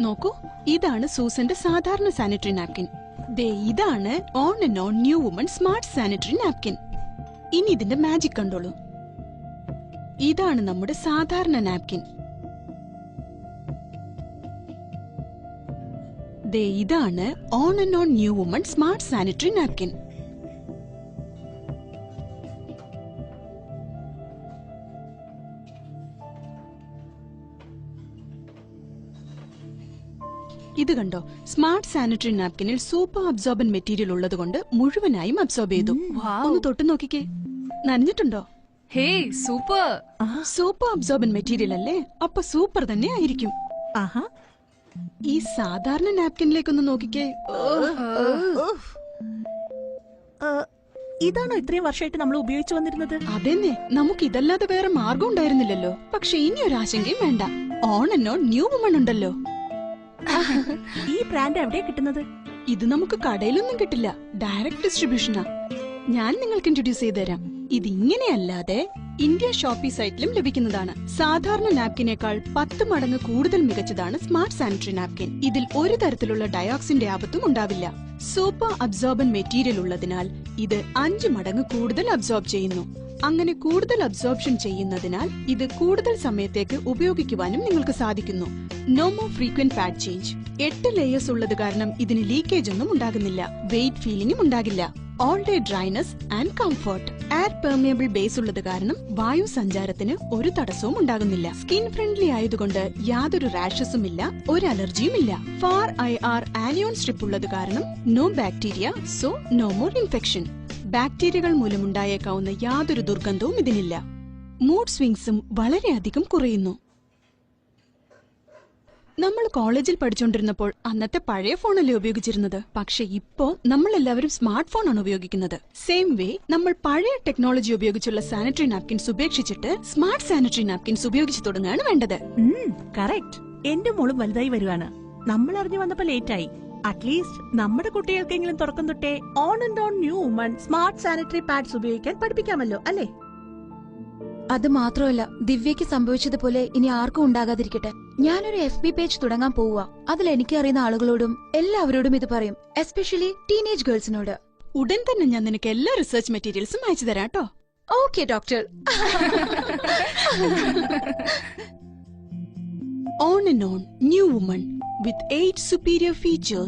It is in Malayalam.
നോക്കൂ, ഇതാണ് സൂസന്റെ സാധാരണ സാനിറ്ററി നാപ്കിൻ. ദേ ഇതാണ് on and on new woman smart sanitary napkin. ഇനി ഇതിന്റെ മാജിക് കണ്ടോളൂ. ഇതാണ് നമ്മുടെ സാധാരണ നാപ്കിൻ. ദേ ഇതാണ് on and on new woman smart sanitary napkin. ഇത് കണ്ടോ, സ്മാർട്ട് സാനിറ്ററി നാപ്കിനിൽ സൂപ്പർ അബ്സോർബൻ മെറ്റീരിയൽ ഉള്ളതുകൊണ്ട് മുഴുവനായും അബ്സോർബ് ചെയ്തു. ഒന്ന് തൊട്ട് നോക്കിക്കേ, നനഞ്ഞിട്ടുണ്ടോ? Hey super. Super absorbent material അല്ലേ, അപ്പൊ സൂപ്പർ തന്നെ ആയിരിക്കും. ഈ സാധാരണ നാപ്കിനിലേക്കൊന്ന് നോക്കിക്കേ. ഇതാണോ ഇത്രയും വർഷമായിട്ട് നമ്മൾ ഉപയോഗിച്ചു വന്നിരുന്നത്? അതെന്നെ, നമുക്ക് ഇതല്ലാതെ വേറെ മാർഗം ഉണ്ടായിരുന്നില്ലല്ലോ. പക്ഷെ ഇനി ഒരു ആശങ്കയും വേണ്ട, on and on new woman ഉണ്ടല്ലോ. ഈ ബ്രാൻഡ് എവിടെയാ കിട്ടുന്നത്? ഇത് നമുക്ക് കടയിലൊന്നും കിട്ടില്ല, ഡയറക്ട് ഡിസ്ട്രിബ്യൂഷനാ. ഞാൻ നിങ്ങൾക്ക് ഇൻട്രൊഡ്യൂസ് ചെയ്തുതരാം. ഇത് ഇങ്ങനെയല്ലാതെ ഇന്ത്യ ഷോപ്പി സൈറ്റിലും ലഭിക്കുന്നതാണ്. സാധാരണ നാപ്കിനേക്കാൾ 10 മടങ്ങ് കൂടുതൽ മികച്ചതാണ് സ്മാർട്ട് സാനിറ്ററി നാപ്കിൻ. ഇതിൽ ഒരു തരത്തിലുള്ള ഡയോക്സിന്റെ ആപത്തും ഉണ്ടാവില്ല. സൂപ്പർ അബ്സോർബൻ മെറ്റീരിയൽ ഉള്ളതിനാൽ ഇത് 5 മടങ്ങ് കൂടുതൽ അബ്സോർബ് ചെയ്യുന്നു. അങ്ങനെ കൂടുതൽ അബ്സോർപ്ഷൻ ചെയ്യുന്നതിനാൽ ഇത് കൂടുതൽ സമയത്തേക്ക് ഉപയോഗിക്കുവാനും നിങ്ങൾക്ക് സാധിക്കുന്നു. No more frequent pad change. 8 layers ഉള്ളത് കാരണം ഇതിന് ലീക്കേജ് ഒന്നും ഉണ്ടാകുന്നില്ല. വെയിറ്റ് ഫീലിംഗും ഉണ്ടാകില്ല. All day dryness and comfort. Air permeable base ഉള്ളത് കാരണം വായു സഞ്ചാരത്തിന് ഒരു തടസ്സവും ഉണ്ടാകുന്നില്ല. സ്കിൻ ഫ്രണ്ട്ലി ആയതുകൊണ്ട് യാതൊരു റാഷസും ഇല്ല, ഒരു അലർജിയും ഇല്ല. ഫാർ IR ആനിയോൺ സ്ട്രിപ്പ് ഉള്ളത് കാരണം no bacteria, so no more infection. ബാക്ടീരിയകൾ മൂലമുണ്ടായേക്കാവുന്ന യാതൊരു ദുർഗന്ധവും ഇതിനില്ല. മൂഡ് സ്വിംഗ്സും വളരെയധികം കുറയുന്നു. നമ്മൾ കോളേജിൽ പഠിച്ചുകൊണ്ടിരുന്നപ്പോൾ അന്നത്തെ പഴയ ഫോണല്ലേ ഉപയോഗിച്ചിരുന്നത്. പക്ഷെ ഇപ്പോ നമ്മൾ എല്ലാവരും സ്മാർട്ട് ഫോൺ ആണ് ഉപയോഗിക്കുന്നത്. സെയിം വേ നമ്മൾ പഴയ ടെക്നോളജി ഉപയോഗിച്ചുള്ള സാനിറ്ററി നാപ്കിൻസ് ഉപേക്ഷിച്ചിട്ട് സ്മാർട്ട് സാനിറ്ററി നാപ്കിൻസ് ഉപയോഗിച്ചു തുടങ്ങുകയാണ് വേണ്ടത്. കറക്റ്റ്. എന്റെ മോളും വലുതായി വരുവാണ്. നമ്മൾ അറിഞ്ഞു വന്നപ്പോ ലേറ്റായി. അറ്റ്ലീസ്റ്റ് നമ്മുടെ കുട്ടികൾക്കെങ്കിലും തുടക്കം തൊട്ടേ on and on new woman smart sanitary pads ഉപയോഗിക്കാൻ പഠിപ്പിക്കാമല്ലോ, അല്ലേ? അത് മാത്രമല്ല, ദിവ്യക്ക് സംഭവിച്ചതുപോലെ ഇനി ആർക്കും ഉണ്ടാകാതിരിക്കട്ടെ. ഞാനൊരു FB പേജ് തുടങ്ങാൻ പോവുക. അതിൽ എനിക്ക് അറിയുന്ന ആളുകളോടും എല്ലാവരോടും ഇത് പറയും, എസ്പെഷ്യലി ടീനേജ് ഗേൾസിനോട്. ഉടൻ തന്നെ ഞാൻ നിനക്ക് എല്ലാ റിസർച്ച് മെറ്റീരിയൽസും അയച്ചു തരാം കേട്ടോ. Okay doctor. On and on, new woman with 8 superior features.